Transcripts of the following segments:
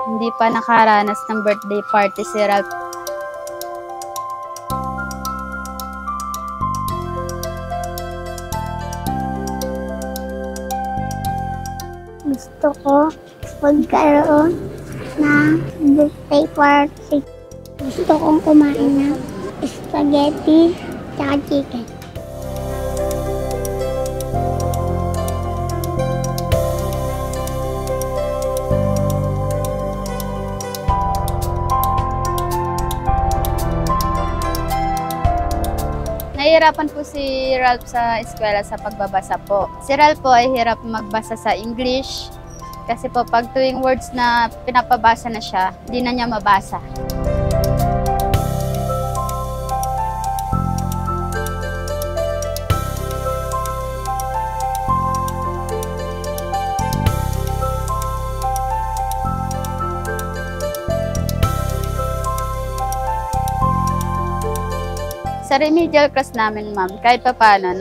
Hindi pa nakaranas ng birthday party si Ralph. Gusto ko magkaroon ng birthday party. Gusto kong kumain ng spaghetti at chicken. Nahihirapan po si Ralph sa eskwela sa pagbabasa po. Si Ralph po ay hirap magbasa sa English kasi po pag tuwing words na pinapabasa na siya, hindi na niya mabasa. Sa remedial class namin, ma'am, kahit pa paano,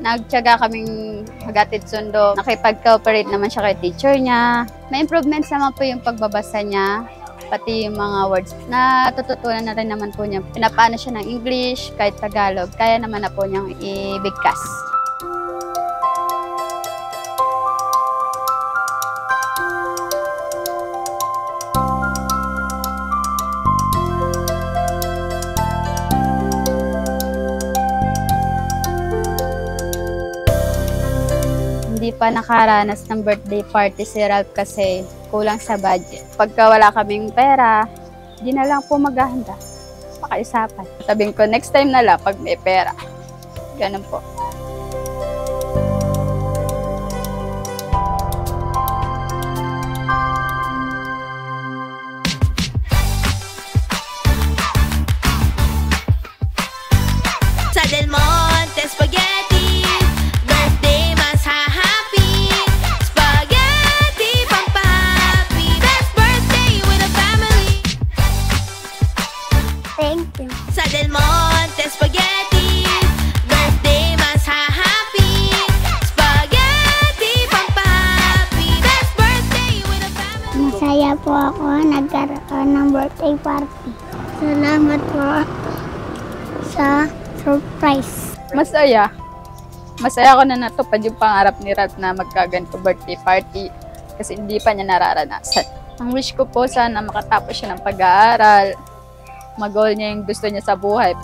nagtiyaga kaming hagatid sundo. Nakipag-cooperate naman siya kay teacher niya. May improvements naman po yung pagbabasa niya, pati yung mga words. Natututunan na rin naman po niya. Pinapaano siya ng English, kahit Tagalog. Kaya naman na po niyang ibigkas. Hindi pa nakaranas ng birthday party si Ralph kasi kulang sa budget. Pagka wala kaming pera, di na lang po maghahanda. Pakaisapan. Sabihin ko, next time na lang pag may pera. Ganun po. Sa Del Monte Spaghetti, birthday mas happy. Spaghetti pampahappy, best birthday with a family. Thank you. Sa Del Monte Spaghetti, birthday mas happy. Spaghetti pampahappy, best birthday with a family. Masaya po ako nagkaroon ng birthday party. Salamat po sa surprise. Masaya. Masaya ko na natupad yung pangarap ni Ralph na magkaganto birthday party kasi hindi pa niya nararanasan. Ang wish ko po sana makatapos siya ng pag-aaral, mag-goal niya yung gusto niya sa buhay.